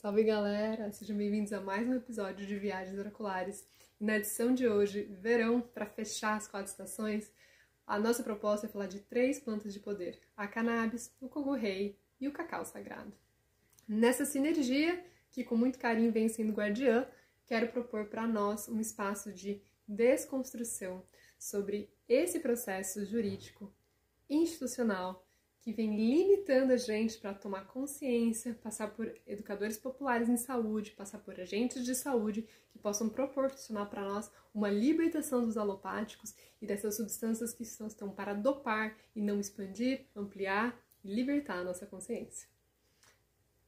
Salve galera, sejam bem-vindos a mais um episódio de Viagens Oraculares. E na edição de hoje, verão, para fechar as 4 estações, a nossa proposta é falar de 3 plantas de poder: a cannabis, o coco-rei e o cacau sagrado. Nessa sinergia, que com muito carinho vem sendo guardiã, quero propor para nós um espaço de desconstrução sobre esse processo jurídico, institucional, que vem limitando a gente para tomar consciência, passar por educadores populares em saúde, passar por agentes de saúde que possam proporcionar para nós uma libertação dos alopáticos e dessas substâncias que estão para dopar e não expandir, ampliar e libertar a nossa consciência.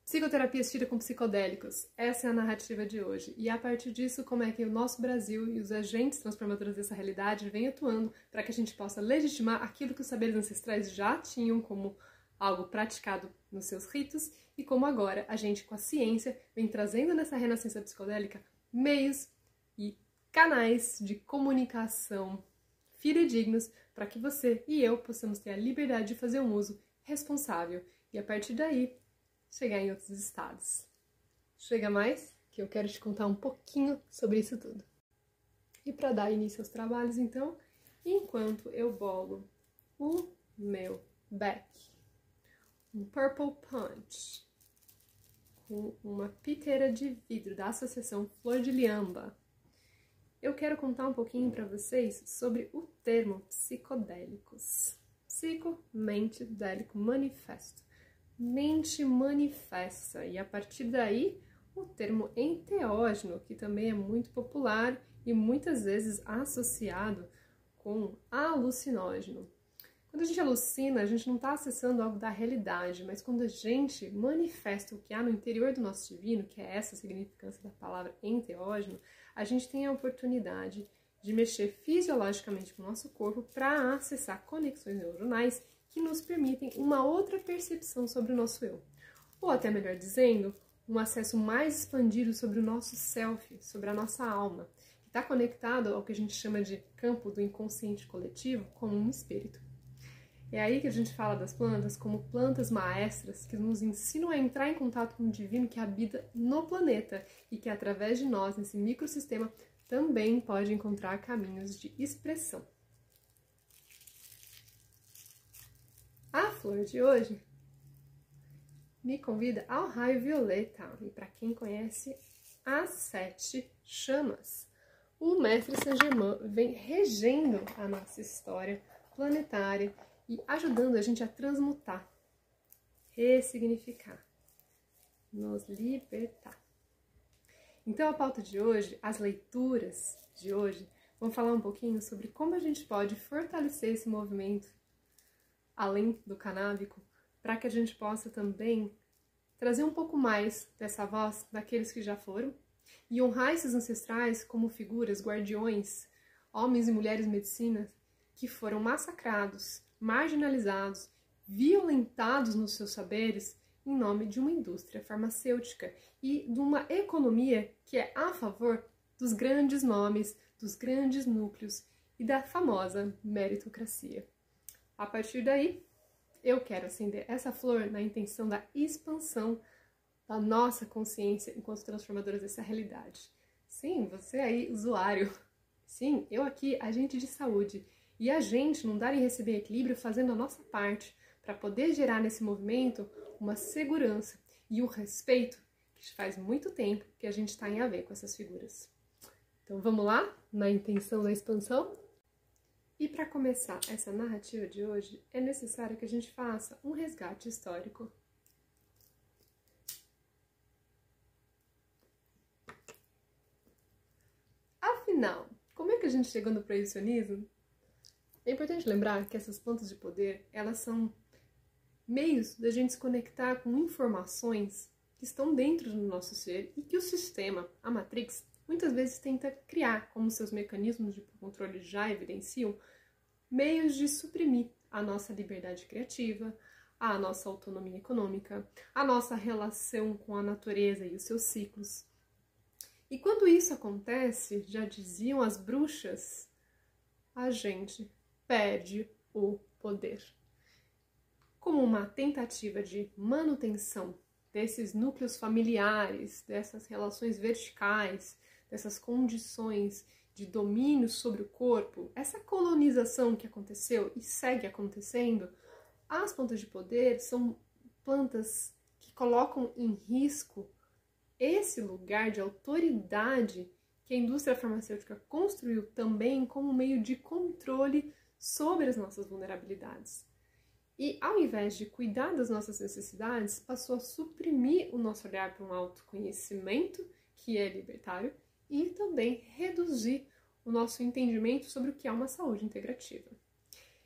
Psicoterapia assistida com psicodélicos, essa é a narrativa de hoje. E a partir disso, como é que o nosso Brasil e os agentes transformadores dessa realidade vêm atuando para que a gente possa legitimar aquilo que os saberes ancestrais já tinham como algo praticado nos seus ritos e como agora a gente, com a ciência, vem trazendo nessa renascença psicodélica meios e canais de comunicação fidedignos para que você e eu possamos ter a liberdade de fazer um uso responsável e, a partir daí, chegar em outros estados. Chega mais, que eu quero te contar um pouquinho sobre isso tudo. E para dar início aos trabalhos, então, enquanto eu bolo o meu back, um Purple Punch, com uma piteira de vidro da Associação Flor de Liamba, eu quero contar um pouquinho para vocês sobre o termo psicodélicos. Psico, mente, délico, manifesto. Mente manifesta, e a partir daí o termo enteógeno, que também é muito popular e muitas vezes associado com alucinógeno. Quando a gente alucina, a gente não está acessando algo da realidade, mas quando a gente manifesta o que há no interior do nosso divino, que é essa significância da palavra enteógeno, a gente tem a oportunidade de mexer fisiologicamente com o nosso corpo para acessar conexões neuronais que nos permitem uma outra percepção sobre o nosso eu. Ou até melhor dizendo, um acesso mais expandido sobre o nosso self, sobre a nossa alma, que está conectado ao que a gente chama de campo do inconsciente coletivo como um espírito. É aí que a gente fala das plantas como plantas maestras que nos ensinam a entrar em contato com o divino que habita no planeta e que através de nós, nesse microsistema, também pode encontrar caminhos de expressão. A flor de hoje me convida ao raio violeta, e para quem conhece, as 7 chamas. O mestre Saint-Germain vem regendo a nossa história planetária e ajudando a gente a transmutar, ressignificar, nos libertar. Então a pauta de hoje, as leituras de hoje, vão falar um pouquinho sobre como a gente pode fortalecer esse movimento além do canábico, para que a gente possa também trazer um pouco mais dessa voz daqueles que já foram e honrar esses ancestrais como figuras, guardiões, homens e mulheres medicinas que foram massacrados, marginalizados, violentados nos seus saberes em nome de uma indústria farmacêutica e de uma economia que é a favor dos grandes nomes, dos grandes núcleos e da famosa meritocracia. A partir daí, eu quero acender essa flor na intenção da expansão da nossa consciência enquanto transformadoras dessa realidade. Sim, você aí, usuário. Sim, eu aqui, agente de saúde. E a gente não dar e receber equilíbrio fazendo a nossa parte para poder gerar nesse movimento uma segurança e um respeito que faz muito tempo que a gente está em a ver com essas figuras. Então vamos lá, na intenção da expansão? E para começar essa narrativa de hoje, é necessário que a gente faça um resgate histórico. Afinal, como é que a gente chegou no proibicionismo? É importante lembrar que essas plantas de poder, elas são meios da gente se conectar com informações que estão dentro do nosso ser e que o sistema, a Matrix, muitas vezes tenta criar, como seus mecanismos de controle já evidenciam, meios de suprimir a nossa liberdade criativa, a nossa autonomia econômica, a nossa relação com a natureza e os seus ciclos. E quando isso acontece, já diziam as bruxas, a gente perde o poder. Como uma tentativa de manutenção desses núcleos familiares, dessas relações verticais, dessas condições de domínio sobre o corpo, essa colonização que aconteceu e segue acontecendo, as plantas de poder são plantas que colocam em risco esse lugar de autoridade que a indústria farmacêutica construiu também como meio de controle sobre as nossas vulnerabilidades. E ao invés de cuidar das nossas necessidades, passou a suprimir o nosso olhar para um autoconhecimento, que é libertário, e também reduzir o nosso entendimento sobre o que é uma saúde integrativa.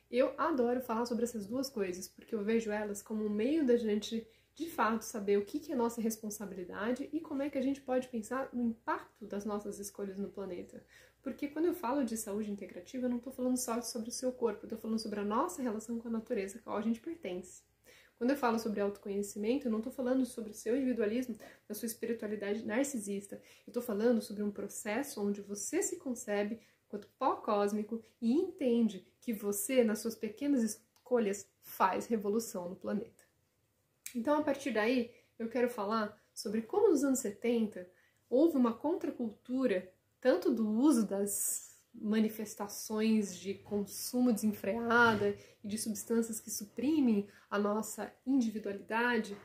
Eu adoro falar sobre essas duas coisas, porque eu vejo elas como um meio da gente, de fato, saber o que é nossa responsabilidade e como é que a gente pode pensar no impacto das nossas escolhas no planeta. Porque quando eu falo de saúde integrativa, eu não estou falando só sobre o seu corpo, eu estou falando sobre a nossa relação com a natureza, a qual a gente pertence. Quando eu falo sobre autoconhecimento, eu não estou falando sobre o seu individualismo, da sua espiritualidade narcisista. Eu estou falando sobre um processo onde você se concebe quanto pó cósmico e entende que você, nas suas pequenas escolhas, faz revolução no planeta. Então, a partir daí, eu quero falar sobre como nos anos 70 houve uma contracultura, tanto do uso das manifestações de consumo desenfreada e de substâncias que suprimem a nossa individualidade,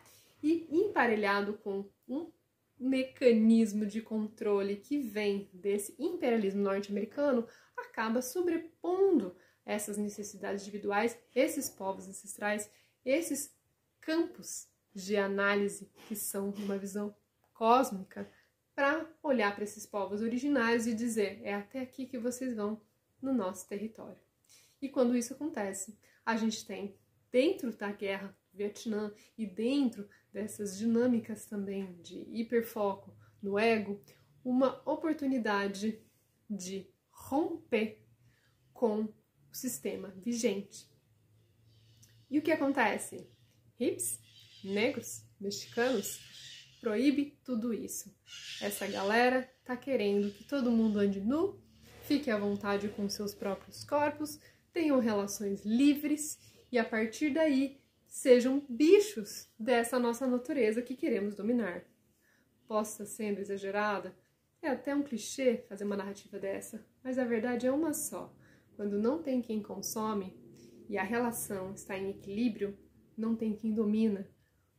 e emparelhado com um mecanismo de controle que vem desse imperialismo norte-americano, acaba sobrepondo essas necessidades individuais, esses povos ancestrais, esses campos de análise que são uma visão cósmica, para olhar para esses povos originários e dizer, é até aqui que vocês vão no nosso território. E quando isso acontece, a gente tem, dentro da guerra do Vietnã e dentro dessas dinâmicas também de hiperfoco no ego, uma oportunidade de romper com o sistema vigente. E o que acontece? Hippies, negros, mexicanos, proíbe tudo isso. Essa galera tá querendo que todo mundo ande nu, fique à vontade com seus próprios corpos, tenham relações livres e a partir daí sejam bichos dessa nossa natureza que queremos dominar. Posso estar sendo exagerada? É até um clichê fazer uma narrativa dessa, mas a verdade é uma só. Quando não tem quem consome e a relação está em equilíbrio, não tem quem domina,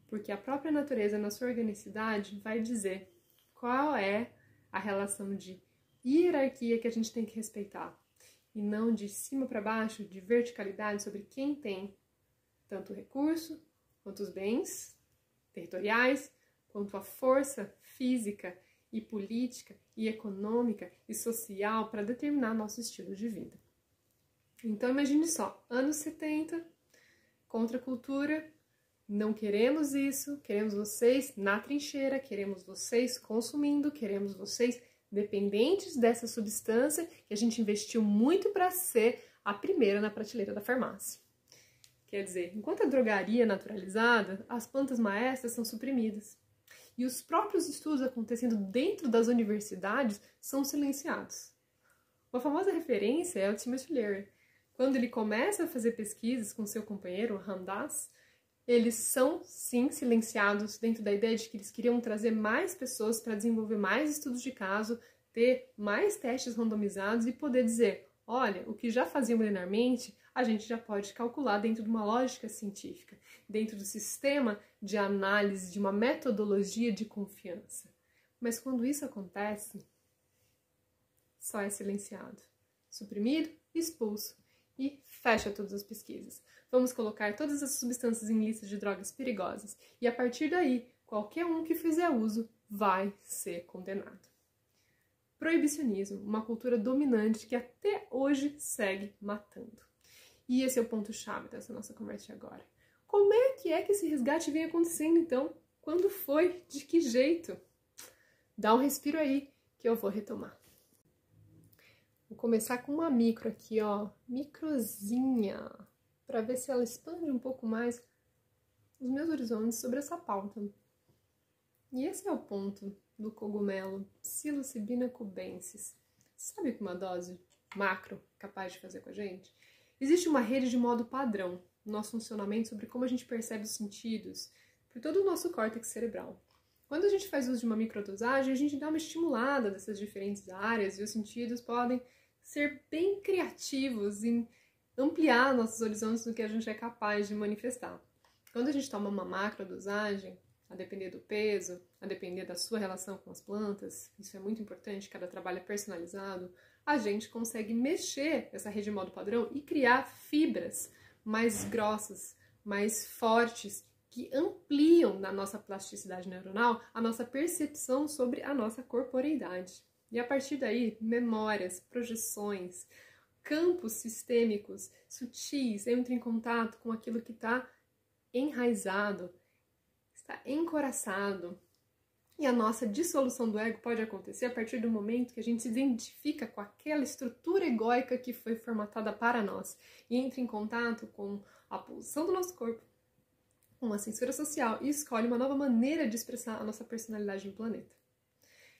porque a própria natureza, na sua organicidade, vai dizer qual é a relação de hierarquia que a gente tem que respeitar, e não de cima para baixo, de verticalidade sobre quem tem tanto o recurso, quanto os bens territoriais, quanto a força física e política e econômica e social para determinar nosso estilo de vida. Então imagine só, anos 70, contracultura, não queremos isso, queremos vocês na trincheira, queremos vocês consumindo, queremos vocês dependentes dessa substância que a gente investiu muito para ser a primeira na prateleira da farmácia. Quer dizer, enquanto a drogaria é naturalizada, as plantas maestras são suprimidas. E os próprios estudos acontecendo dentro das universidades são silenciados. Uma famosa referência é o Timothy Leary. Quando ele começa a fazer pesquisas com seu companheiro, o Ramdas, eles são, sim, silenciados dentro da ideia de que eles queriam trazer mais pessoas para desenvolver mais estudos de caso, ter mais testes randomizados e poder dizer, olha, o que já fazia milenarmente, a gente já pode calcular dentro de uma lógica científica, dentro do sistema de análise, de uma metodologia de confiança. Mas quando isso acontece, só é silenciado, suprimido, expulso e fecha todas as pesquisas. Vamos colocar todas as substâncias em listas de drogas perigosas e a partir daí, qualquer um que fizer uso vai ser condenado. Proibicionismo, uma cultura dominante que até hoje segue matando. E esse é o ponto-chave dessa nossa conversa de agora. Como é que esse resgate vem acontecendo, então? Quando foi? De que jeito? Dá um respiro aí, que eu vou retomar. Vou começar com uma micro aqui, ó. Microzinha. Para ver se ela expande um pouco mais os meus horizontes sobre essa pauta. E esse é o ponto do cogumelo Psilocybina cubensis. Sabe o que uma dose macro é capaz de fazer com a gente? Existe uma rede de modo padrão no nosso funcionamento sobre como a gente percebe os sentidos, por todo o nosso córtex cerebral. Quando a gente faz uso de uma microdosagem, a gente dá uma estimulada dessas diferentes áreas e os sentidos podem ser bem criativos em ampliar nossos horizontes do que a gente é capaz de manifestar. Quando a gente toma uma macrodosagem, a depender do peso, a depender da sua relação com as plantas, isso é muito importante, cada trabalho é personalizado, a gente consegue mexer essa rede de modo padrão e criar fibras mais grossas, mais fortes, que ampliam na nossa plasticidade neuronal a nossa percepção sobre a nossa corporeidade. E a partir daí, memórias, projeções, campos sistêmicos sutis entram em contato com aquilo que está enraizado, está encoraçado. E a nossa dissolução do ego pode acontecer a partir do momento que a gente se identifica com aquela estrutura egóica que foi formatada para nós e entra em contato com a pulsão do nosso corpo, com a censura social e escolhe uma nova maneira de expressar a nossa personalidade no planeta.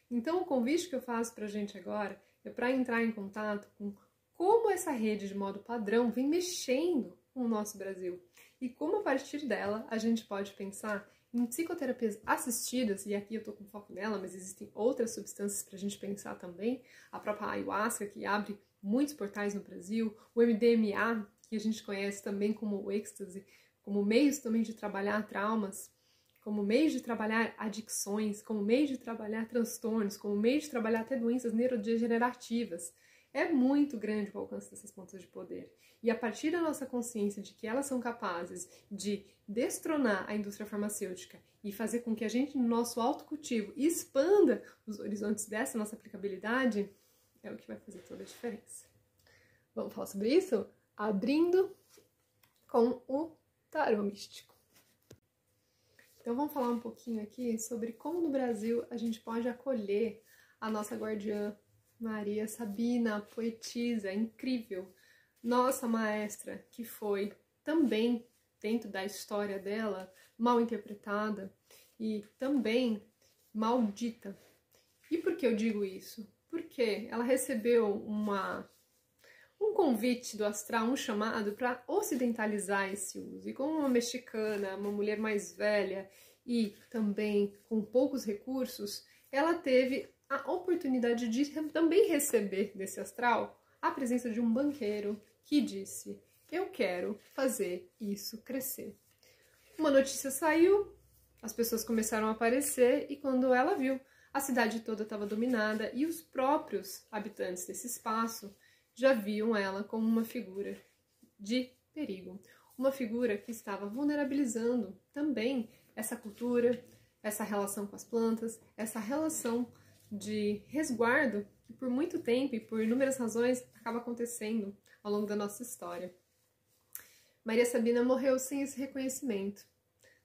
Então o convite que eu faço para a gente agora é para entrar em contato com como essa rede de modo padrão vem mexendo com o nosso Brasil e como a partir dela a gente pode pensar em psicoterapias assistidas, e aqui eu estou com foco nela, mas existem outras substâncias para a gente pensar também, a própria ayahuasca, que abre muitos portais no Brasil, o MDMA, que a gente conhece também como o êxtase, como meios também de trabalhar traumas, como meios de trabalhar adicções, como meios de trabalhar transtornos, como meios de trabalhar até doenças neurodegenerativas. É muito grande o alcance dessas pontas de poder. E a partir da nossa consciência de que elas são capazes de destronar a indústria farmacêutica e fazer com que a gente, no nosso autocultivo, expanda os horizontes dessa nossa aplicabilidade, é o que vai fazer toda a diferença. Vamos falar sobre isso? Abrindo com o tarô místico. Então vamos falar um pouquinho aqui sobre como no Brasil a gente pode acolher a nossa guardiã Maria Sabina, poetisa incrível, nossa maestra, que foi também, dentro da história dela, mal interpretada e também maldita. E por que eu digo isso? Porque ela recebeu um convite do astral, um chamado para ocidentalizar esse uso. E como uma mexicana, uma mulher mais velha e também com poucos recursos, ela teve a oportunidade de também receber desse astral a presença de um banqueiro que disse: eu quero fazer isso crescer. Uma notícia saiu, as pessoas começaram a aparecer e quando ela viu, a cidade toda estava dominada e os próprios habitantes desse espaço já viam ela como uma figura de perigo. Uma figura que estava vulnerabilizando também essa cultura, essa relação com as plantas, essa relação de resguardo que por muito tempo e por inúmeras razões acaba acontecendo ao longo da nossa história. Maria Sabina morreu sem esse reconhecimento.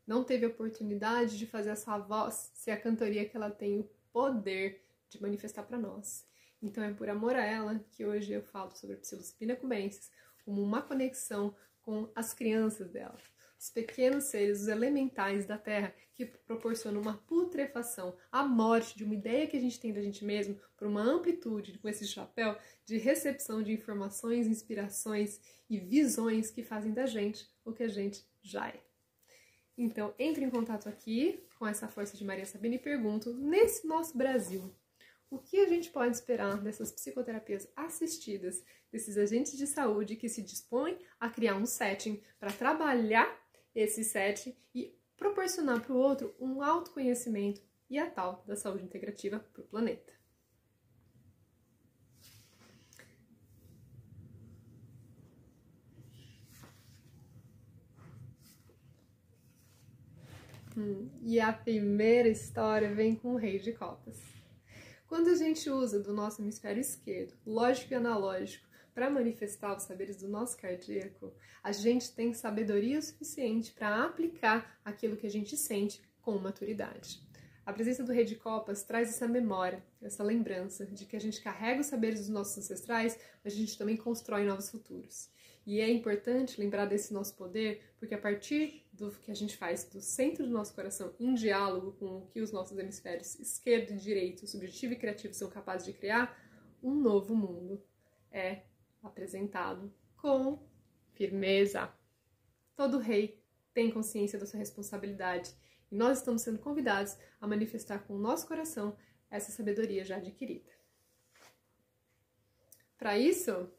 Não teve a oportunidade de fazer essa voz ser a cantoria que ela tem o poder de manifestar para nós. Então é por amor a ela que hoje eu falo sobre a psilocibina cubensis como uma conexão com as crianças dela, os pequenos seres, os elementais da Terra, que proporcionam uma putrefação, a morte de uma ideia que a gente tem da gente mesmo, por uma amplitude com esse chapéu de recepção de informações, inspirações e visões que fazem da gente o que a gente já é. Então, entre em contato aqui com essa força de Maria Sabina e pergunto, nesse nosso Brasil, o que a gente pode esperar dessas psicoterapias assistidas, desses agentes de saúde que se dispõem a criar um setting para trabalhar esse setting e proporcionar para o outro um autoconhecimento e a tal da saúde integrativa para o planeta. E a primeira história vem com o Rei de Copas. Quando a gente usa do nosso hemisfério esquerdo, lógico e analógico, para manifestar os saberes do nosso cardíaco, a gente tem sabedoria suficiente para aplicar aquilo que a gente sente com maturidade. A presença do Rei de Copas traz essa memória, essa lembrança de que a gente carrega os saberes dos nossos ancestrais, mas a gente também constrói novos futuros. E é importante lembrar desse nosso poder, porque a partir do que a gente faz do centro do nosso coração, em diálogo com o que os nossos hemisférios esquerdo e direito, subjetivo e criativo são capazes de criar, um novo mundo é apresentado com firmeza. Todo rei tem consciência da sua responsabilidade E nós estamos sendo convidados a manifestar com o nosso coração essa sabedoria já adquirida. Para isso,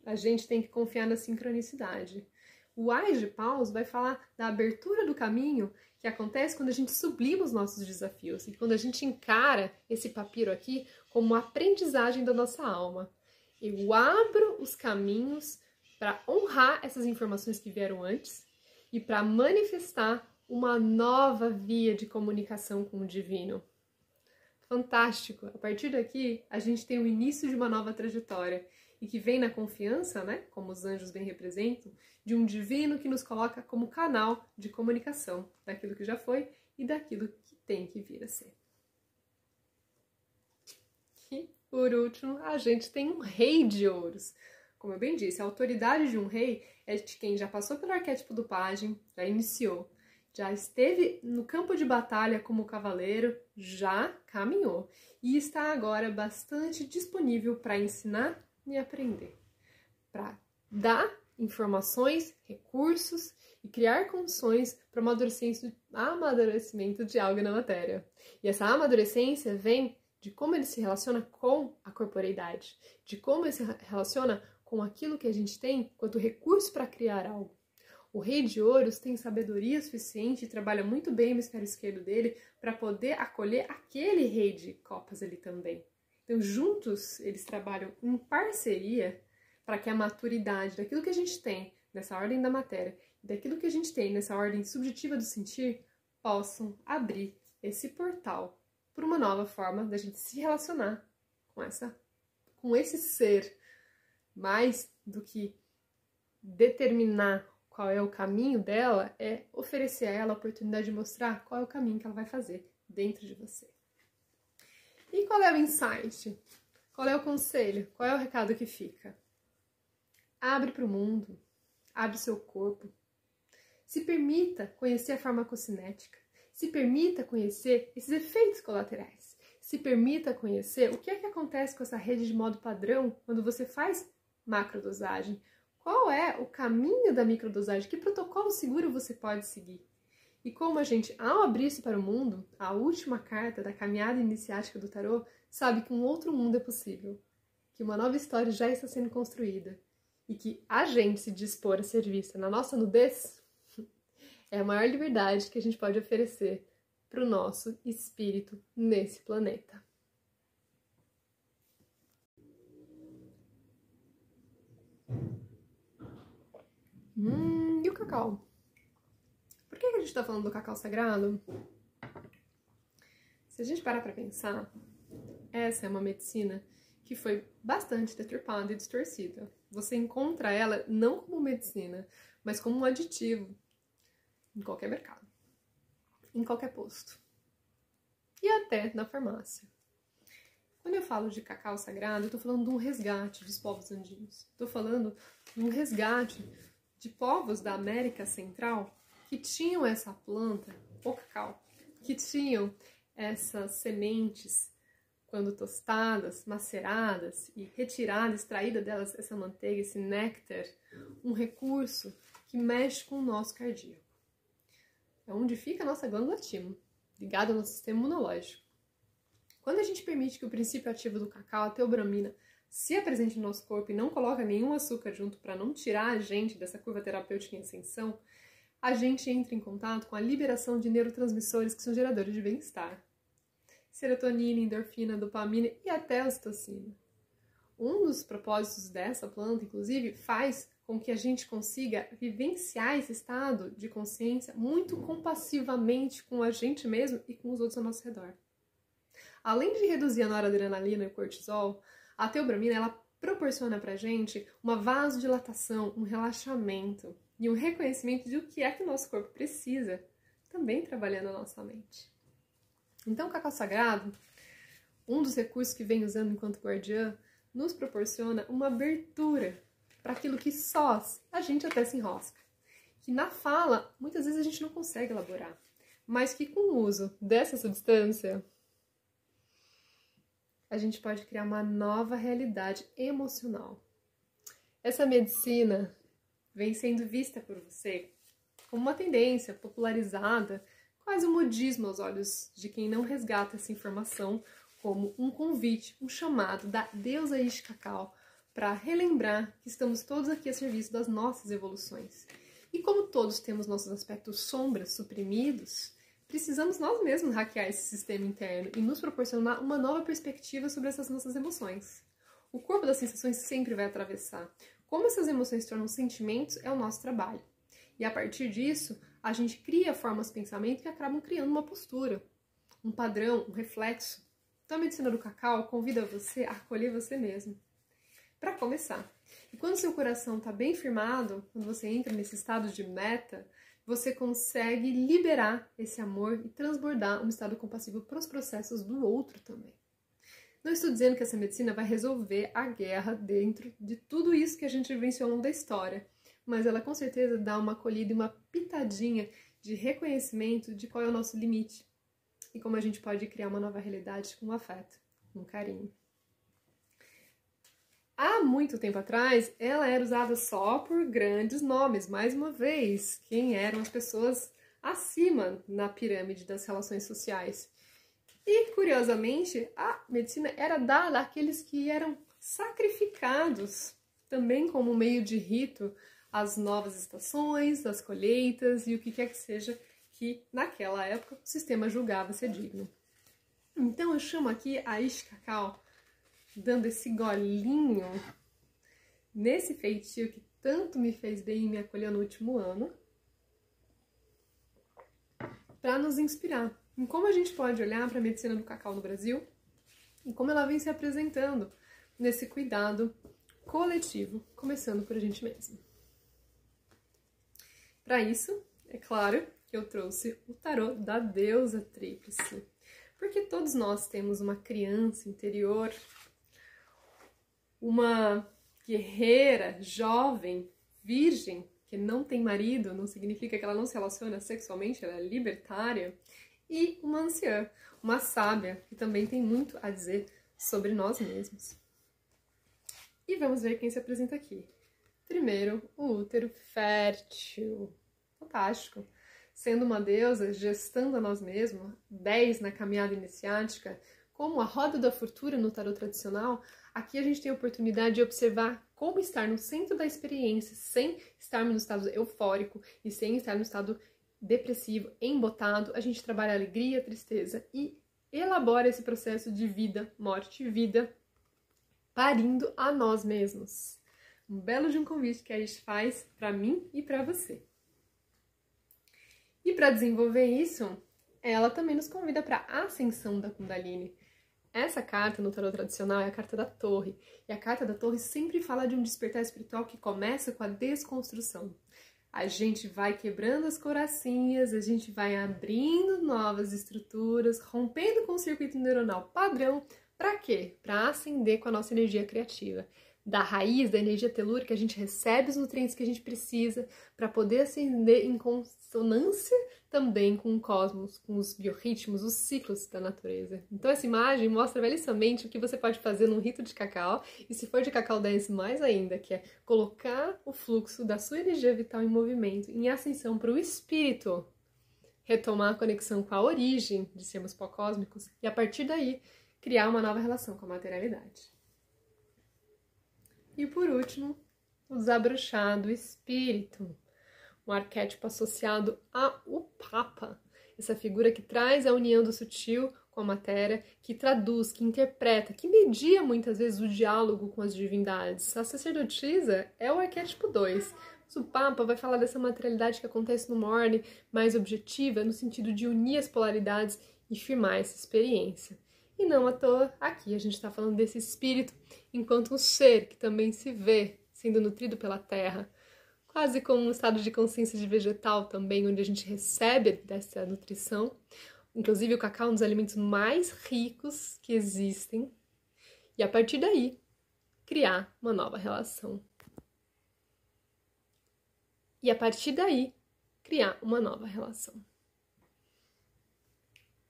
a gente tem que confiar na sincronicidade. O Ais de Paus vai falar da abertura do caminho que acontece quando a gente sublima os nossos desafios e quando a gente encara esse papiro aqui como uma aprendizagem da nossa alma. Eu abro os caminhos para honrar essas informações que vieram antes e para manifestar uma nova via de comunicação com o divino. Fantástico! A partir daqui, a gente tem o início de uma nova trajetória e que vem na confiança, né, como os anjos bem representam, de um divino que nos coloca como canal de comunicação daquilo que já foi e daquilo que tem que vir a ser. E, por último, a gente tem um rei de ouros. Como eu bem disse, a autoridade de um rei é de quem já passou pelo arquétipo do pajem, já iniciou, já esteve no campo de batalha como cavaleiro, já caminhou e está agora bastante disponível para ensinar e aprender, para dar informações, recursos e criar condições para amadurecimento de algo na matéria. E essa amadurecência vem de como ele se relaciona com a corporeidade, de como ele se relaciona com aquilo que a gente tem quanto recurso para criar algo. O Rei de Ouros tem sabedoria suficiente e trabalha muito bem o hemisfério esquerdo dele para poder acolher aquele Rei de Copas ali também. Então, juntos, eles trabalham em parceria para que a maturidade daquilo que a gente tem nessa ordem da matéria e daquilo que a gente tem nessa ordem subjetiva do sentir possam abrir esse portal para uma nova forma da gente se relacionar com esse ser, mais do que determinar qual é o caminho dela, é oferecer a ela a oportunidade de mostrar qual é o caminho que ela vai fazer dentro de você. E qual é o insight? Qual é o conselho? Qual é o recado que fica? Abre para o mundo, abre seu corpo, se permita conhecer a farmacocinética, se permita conhecer esses efeitos colaterais, se permita conhecer o que é que acontece com essa rede de modo padrão quando você faz macrodosagem, qual é o caminho da microdosagem, que protocolo seguro você pode seguir. E como a gente, ao abrir-se para o mundo, a última carta da caminhada iniciática do tarô, sabe que um outro mundo é possível, que uma nova história já está sendo construída e que a gente se dispor a ser vista na nossa nudez é a maior liberdade que a gente pode oferecer para o nosso espírito nesse planeta. E o cacau? Por que a gente está falando do cacau sagrado? Se a gente parar para pensar, essa é uma medicina que foi bastante deturpada e distorcida. Você encontra ela não como medicina, mas como um aditivo em qualquer mercado, em qualquer posto e até na farmácia. Quando eu falo de cacau sagrado, eu estou falando de um resgate dos povos andinos. Estou falando de um resgate de povos da América Central que tinham essa planta, o cacau, que tinham essas sementes, quando tostadas, maceradas e retirada, extraída delas essa manteiga, esse néctar, um recurso que mexe com o nosso cardíaco. É onde fica a nossa glândula timo, ligada ao nosso sistema imunológico. Quando a gente permite que o princípio ativo do cacau, a teobramina, se apresente no nosso corpo e não coloca nenhum açúcar junto para não tirar a gente dessa curva terapêutica em ascensão, a gente entra em contato com a liberação de neurotransmissores que são geradores de bem-estar. Serotonina, endorfina, dopamina e até ocitocina. Um dos propósitos dessa planta, inclusive, faz com que a gente consiga vivenciar esse estado de consciência muito compassivamente com a gente mesmo e com os outros ao nosso redor. Além de reduzir a noradrenalina e o cortisol, a teobramina ela proporciona pra gente uma vasodilatação, um relaxamento e um reconhecimento de o que é que o nosso corpo precisa, também trabalhando a nossa mente. Então, o cacau sagrado, um dos recursos que vem usando enquanto guardiã, nos proporciona uma abertura para aquilo que sós a gente até se enrosca. Que na fala, muitas vezes a gente não consegue elaborar, mas que com o uso dessa substância, a gente pode criar uma nova realidade emocional. Essa medicina vem sendo vista por você como uma tendência popularizada quase um modismo aos olhos de quem não resgata essa informação como um convite, um chamado da deusa Ixcacau para relembrar que estamos todos aqui a serviço das nossas evoluções. E como todos temos nossos aspectos sombras suprimidos, precisamos nós mesmos hackear esse sistema interno e nos proporcionar uma nova perspectiva sobre essas nossas emoções. O corpo das sensações sempre vai atravessar. Como essas emoções se tornam sentimentos é o nosso trabalho. E a partir disso, a gente cria formas de pensamento que acabam criando uma postura, um padrão, um reflexo. Então a medicina do cacau convida você a acolher você mesmo. Para começar, e quando seu coração está bem firmado, quando você entra nesse estado de meta, você consegue liberar esse amor e transbordar um estado compassivo para os processos do outro também. Não estou dizendo que essa medicina vai resolver a guerra dentro de tudo isso que a gente vivenciou ao longo da história, mas ela com certeza dá uma acolhida e uma pitadinha de reconhecimento de qual é o nosso limite e como a gente pode criar uma nova realidade com afeto, com carinho. Há muito tempo atrás, ela era usada só por grandes nomes, mais uma vez, quem eram as pessoas acima na pirâmide das relações sociais. E, curiosamente, a medicina era dada àqueles que eram sacrificados, também como meio de rito, às novas estações, às colheitas e o que quer que seja que, naquela época, o sistema julgava ser digno. Então, eu chamo aqui a Ixcacau, dando esse golinho nesse feitio que tanto me fez bem e me acolheu no último ano, para nos inspirar em como a gente pode olhar para a medicina do cacau no Brasil e como ela vem se apresentando nesse cuidado coletivo, começando por a gente mesmo. Para isso, é claro que eu trouxe o tarô da deusa tríplice, porque todos nós temos uma criança interior, uma guerreira, jovem, virgem, que não tem marido, não significa que ela não se relaciona sexualmente, ela é libertária, e uma anciã, uma sábia, que também tem muito a dizer sobre nós mesmos. E vamos ver quem se apresenta aqui. Primeiro, o útero fértil. Fantástico. Sendo uma deusa, gestando a nós mesmos, 10 na caminhada iniciática, como a roda da fortuna no tarot tradicional, aqui a gente tem a oportunidade de observar como estar no centro da experiência, sem estarmos no estado eufórico e sem estar no estado depressivo, embotado. A gente trabalha a alegria, a tristeza e elabora esse processo de vida, morte e vida, parindo a nós mesmos. Um belo de um convite que a gente faz para mim e para você. E para desenvolver isso, ela também nos convida para a ascensão da Kundalini. Essa carta no tarot tradicional é a carta da torre. E a carta da torre sempre fala de um despertar espiritual que começa com a desconstrução. A gente vai quebrando as coracinhas, a gente vai abrindo novas estruturas, rompendo com o circuito neuronal padrão. Para quê? Para ascender com a nossa energia criativa. Da raiz, da energia telúrica, a gente recebe os nutrientes que a gente precisa para poder ascender em consonância também com o cosmos, com os biorritmos, os ciclos da natureza. Então essa imagem mostra belíssimamente o que você pode fazer num rito de cacau, e se for de cacau dance mais ainda, que é colocar o fluxo da sua energia vital em movimento, em ascensão para o espírito, retomar a conexão com a origem de sermos pó-cósmicos, e a partir daí criar uma nova relação com a materialidade. E por último, o desabrochado espírito, um arquétipo associado ao Papa, essa figura que traz a união do sutil com a matéria, que traduz, que interpreta, que media muitas vezes o diálogo com as divindades. A sacerdotisa é o arquétipo 2, mas o Papa vai falar dessa materialidade que acontece numa ordem mais objetiva, no sentido de unir as polaridades e firmar essa experiência. E não à toa, aqui a gente está falando desse espírito enquanto um ser que também se vê sendo nutrido pela terra, quase como um estado de consciência de vegetal também, onde a gente recebe dessa nutrição. Inclusive o cacau é um dos alimentos mais ricos que existem. E a partir daí, criar uma nova relação. E a partir daí, criar uma nova relação.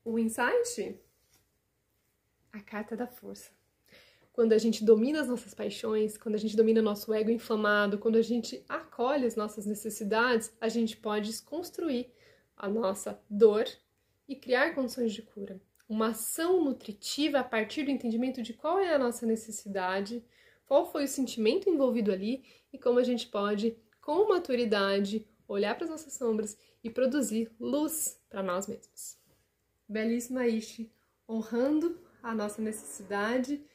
O insight? A carta da força. Quando a gente domina as nossas paixões, quando a gente domina o nosso ego inflamado, quando a gente acolhe as nossas necessidades, a gente pode desconstruir a nossa dor e criar condições de cura. Uma ação nutritiva a partir do entendimento de qual é a nossa necessidade, qual foi o sentimento envolvido ali e como a gente pode, com maturidade, olhar para as nossas sombras e produzir luz para nós mesmos. Belíssima Ishi, honrando a nossa necessidade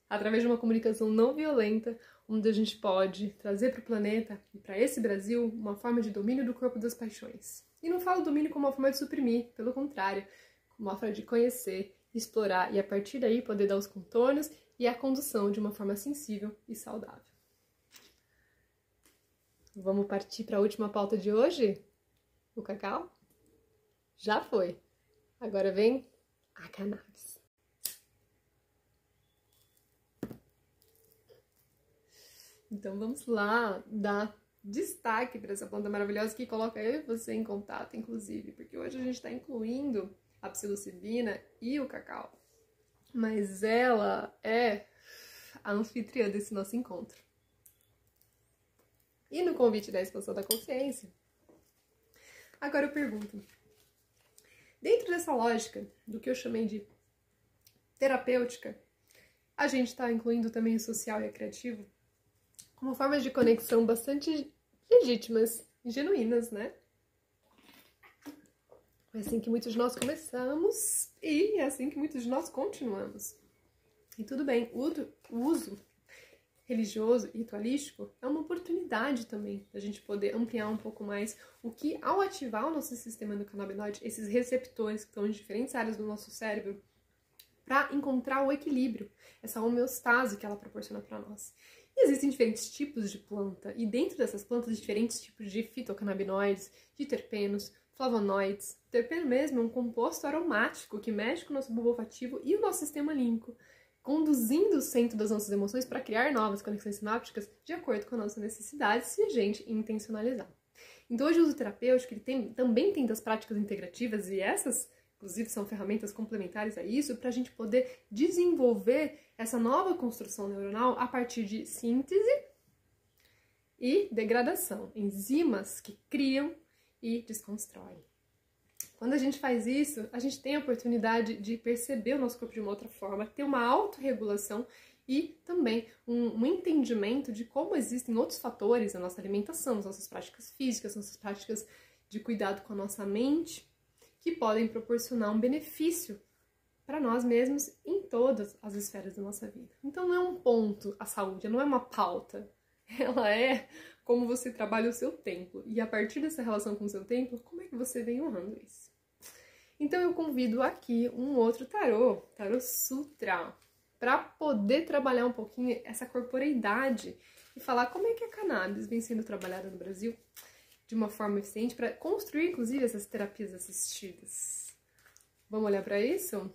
através de uma comunicação não violenta, onde a gente pode trazer para o planeta e para esse Brasil uma forma de domínio do corpo das paixões. E não falo domínio como uma forma de suprimir, pelo contrário, como uma forma de conhecer, explorar e a partir daí poder dar os contornos e a condução de uma forma sensível e saudável. Vamos partir para a última pauta de hoje? O cacau? Já foi. Agora vem a cannabis. Então vamos lá dar destaque para essa planta maravilhosa que coloca eu e você em contato, inclusive, porque hoje a gente está incluindo a psilocibina e o cacau, mas ela é a anfitriã desse nosso encontro. E no convite da expansão da consciência, agora eu pergunto, dentro dessa lógica do que eu chamei de terapêutica, a gente está incluindo também o social e o criativo como formas de conexão bastante legítimas e genuínas, né? É assim que muitos de nós começamos e é assim que muitos de nós continuamos. E tudo bem, o uso religioso e ritualístico é uma oportunidade também da gente poder ampliar um pouco mais o que, ao ativar o nosso sistema endocannabinoide, esses receptores que estão em diferentes áreas do nosso cérebro, para encontrar o equilíbrio, essa homeostase que ela proporciona para nós. E existem diferentes tipos de planta, e dentro dessas plantas, diferentes tipos de fitocannabinoides, de terpenos, flavonoides. O terpeno mesmo é um composto aromático que mexe com o nosso bulbo olfativo e o nosso sistema límbico, conduzindo o centro das nossas emoções para criar novas conexões sinápticas de acordo com a nossa necessidade, se a gente intencionalizar. Então, hoje o uso terapêutico ele também tem das práticas integrativas, e essas, inclusive, são ferramentas complementares a isso, para a gente poder desenvolver essa nova construção neuronal a partir de síntese e degradação, enzimas que criam e desconstroem. Quando a gente faz isso, a gente tem a oportunidade de perceber o nosso corpo de uma outra forma, ter uma autorregulação e também um entendimento de como existem outros fatores na nossa alimentação, nas nossas práticas físicas, nas nossas práticas de cuidado com a nossa mente, que podem proporcionar um benefício para nós mesmos em todas as esferas da nossa vida. Então não é um ponto a saúde, não é uma pauta, ela é como você trabalha o seu templo. E a partir dessa relação com o seu templo, como é que você vem honrando isso? Então eu convido aqui um outro tarô sutra, para poder trabalhar um pouquinho essa corporeidade e falar como é que a cannabis vem sendo trabalhada no Brasil de uma forma eficiente para construir, inclusive, essas terapias assistidas. Vamos olhar para isso?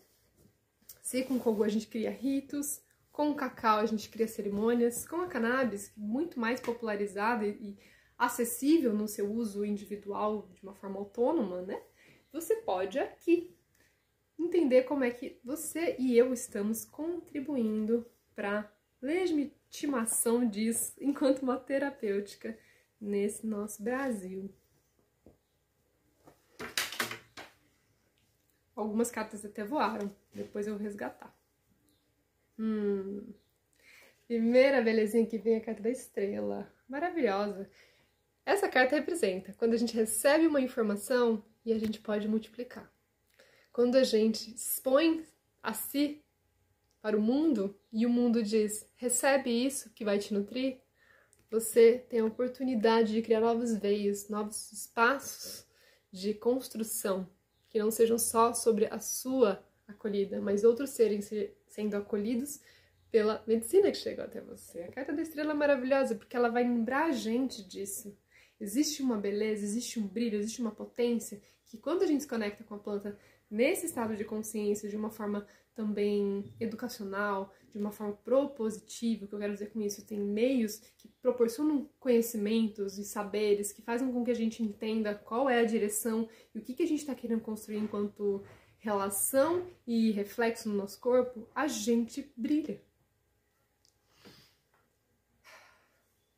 Se com o Kogu a gente cria ritos, com o cacau a gente cria cerimônias, com a cannabis, muito mais popularizada e acessível no seu uso individual de uma forma autônoma, né? Você pode aqui entender como é que você e eu estamos contribuindo para a legitimação disso enquanto uma terapêutica nesse nosso Brasil. Algumas cartas até voaram, depois eu vou resgatar. Primeira belezinha que vem é a carta da estrela. Maravilhosa. Essa carta representa quando a gente recebe uma informação e a gente pode multiplicar. Quando a gente expõe a si para o mundo e o mundo diz, recebe isso que vai te nutrir, você tem a oportunidade de criar novos veios, novos espaços de construção, que não sejam só sobre a sua acolhida, mas outros serem sendo acolhidos pela medicina que chegou até você. A carta da estrela é maravilhosa porque ela vai lembrar a gente disso. Existe uma beleza, existe um brilho, existe uma potência que quando a gente se conecta com a planta nesse estado de consciência, de uma forma também educacional, de uma forma propositiva, o que eu quero dizer com isso, tem meios que proporcionam conhecimentos e saberes que fazem com que a gente entenda qual é a direção e o que a gente está querendo construir enquanto relação e reflexo no nosso corpo, a gente brilha.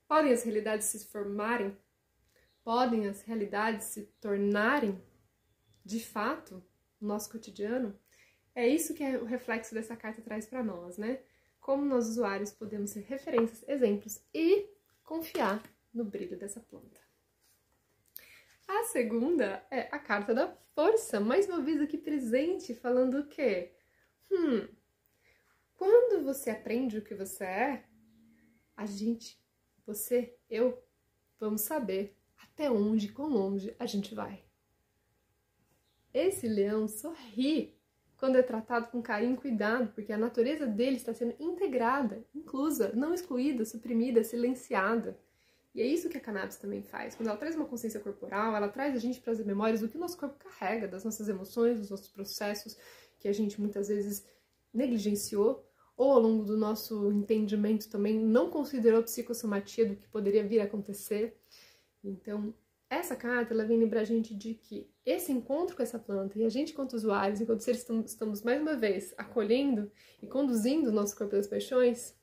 Podem as realidades se formarem? Podem as realidades se tornarem, de fato, no nosso cotidiano, é isso que o reflexo dessa carta traz para nós, né? Como nós, usuários, podemos ser referências, exemplos e confiar no brilho dessa planta. A segunda é a carta da força, mais uma vez aqui presente, falando o quê? Quando você aprende o que você é, a gente, você, eu, vamos saber até onde, quão longe a gente vai. Esse leão sorri quando é tratado com carinho e cuidado, porque a natureza dele está sendo integrada, inclusa, não excluída, suprimida, silenciada. E é isso que a cannabis também faz. Quando ela traz uma consciência corporal, ela traz a gente para as memórias do que o nosso corpo carrega, das nossas emoções, dos nossos processos, que a gente muitas vezes negligenciou, ou ao longo do nosso entendimento também não considerou psicossomatia do que poderia vir a acontecer. Então, essa carta, ela vem lembrar a gente de que esse encontro com essa planta, e a gente enquanto usuários, enquanto seres, estamos mais uma vez acolhendo e conduzindo o nosso corpo das paixões,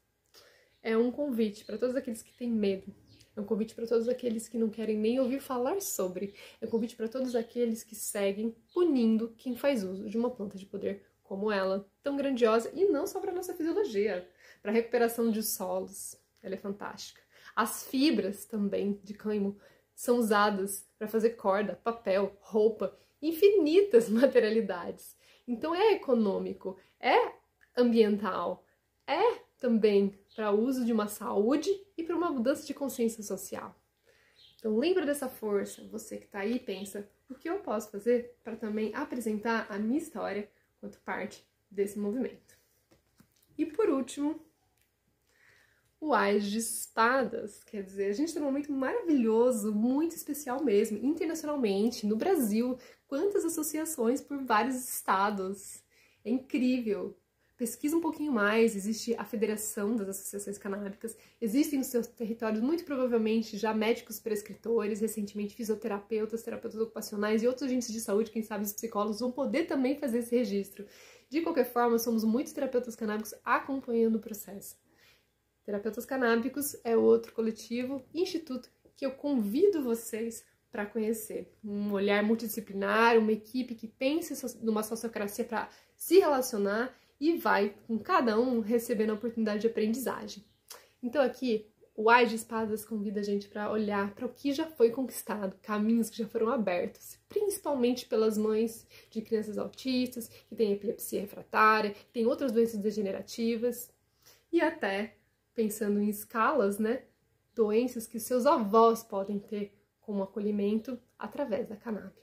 é um convite para todos aqueles que têm medo, é um convite para todos aqueles que não querem nem ouvir falar sobre, é um convite para todos aqueles que seguem punindo quem faz uso de uma planta de poder como ela, tão grandiosa, e não só para a nossa fisiologia, para a recuperação de solos, ela é fantástica. As fibras também de cânhamo são usadas para fazer corda, papel, roupa, infinitas materialidades. Então é econômico, é ambiental, é também para o uso de uma saúde e para uma mudança de consciência social. Então lembra dessa força, você que está aí pensa, o que eu posso fazer para também apresentar a minha história quanto parte desse movimento. E por último, o Ás de Espadas, quer dizer, a gente tem um momento maravilhoso, muito especial mesmo, internacionalmente, no Brasil, quantas associações por vários estados, é incrível. Pesquisa um pouquinho mais, existe a Federação das Associações Canábicas, existem nos seus territórios, muito provavelmente, já médicos prescritores, recentemente fisioterapeutas, terapeutas ocupacionais e outros agentes de saúde, quem sabe os psicólogos, vão poder também fazer esse registro. De qualquer forma, somos muitos terapeutas canábicos acompanhando o processo. Terapeutas Canábicos é outro coletivo, instituto, que eu convido vocês para conhecer. Um olhar multidisciplinar, uma equipe que pense numa sociocracia para se relacionar e vai com cada um recebendo a oportunidade de aprendizagem. Então aqui, o Ás de Espadas convida a gente para olhar para o que já foi conquistado, caminhos que já foram abertos, principalmente pelas mães de crianças autistas, que têm epilepsia refratária, que têm outras doenças degenerativas, e até pensando em escalas, né, doenças que seus avós podem ter como acolhimento através da cannabis.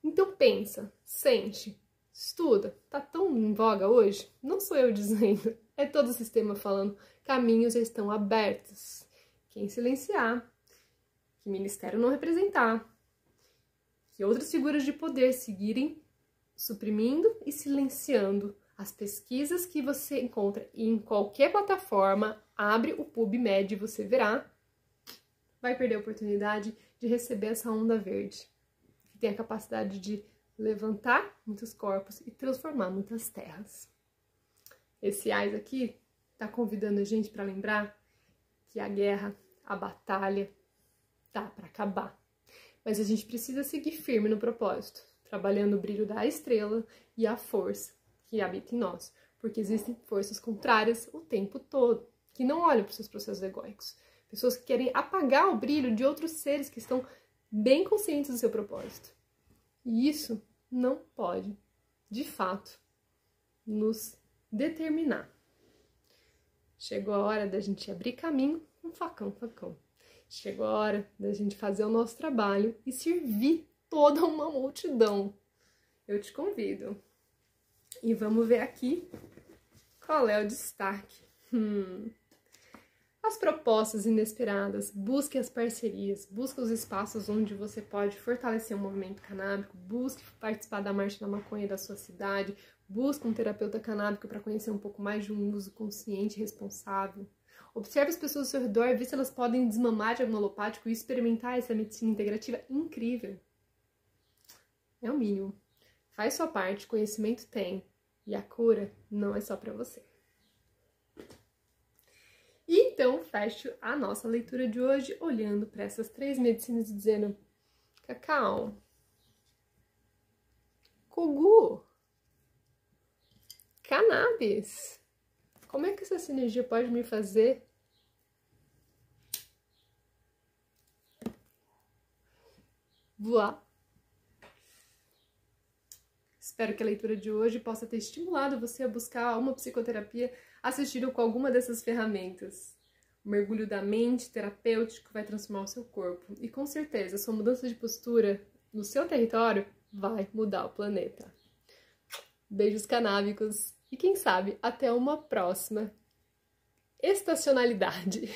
Então pensa, sente, estuda, tá tão em voga hoje? Não sou eu dizendo, é todo o sistema falando, caminhos já estão abertos. Quem silenciar, que ministério não representar, que outras figuras de poder seguirem suprimindo e silenciando as pesquisas que você encontra em qualquer plataforma, abre o PubMed e você verá, vai perder a oportunidade de receber essa onda verde, que tem a capacidade de levantar muitos corpos e transformar muitas terras. Esse Ás aqui está convidando a gente para lembrar que a guerra, a batalha, tá para acabar. Mas a gente precisa seguir firme no propósito, trabalhando o brilho da estrela e a força que habita em nós, porque existem forças contrárias o tempo todo, que não olham para os seus processos egóicos. Pessoas que querem apagar o brilho de outros seres que estão bem conscientes do seu propósito. E isso não pode, de fato, nos determinar. Chegou a hora da gente abrir caminho com facão. Chegou a hora da gente fazer o nosso trabalho e servir toda uma multidão. Eu te convido. E vamos ver aqui qual é o destaque. As propostas inesperadas, busque as parcerias, busque os espaços onde você pode fortalecer o movimento canábico, busque participar da Marcha da Maconha da sua cidade, busque um terapeuta canábico para conhecer um pouco mais de um uso consciente e responsável. Observe as pessoas ao seu redor e vê se elas podem desmamar de alopático e experimentar essa medicina integrativa incrível. É o mínimo. Faz sua parte, conhecimento tem, e a cura não é só para você. E então, fecho a nossa leitura de hoje olhando para essas 3 medicinas e dizendo: Cacau, Kogu. Cannabis. Como é que essa sinergia pode me fazer voar? Espero que a leitura de hoje possa ter estimulado você a buscar uma psicoterapia assistida com alguma dessas ferramentas. O mergulho da mente terapêutico vai transformar o seu corpo. E com certeza, a sua mudança de postura no seu território vai mudar o planeta. Beijos canábicos e quem sabe até uma próxima estacionalidade.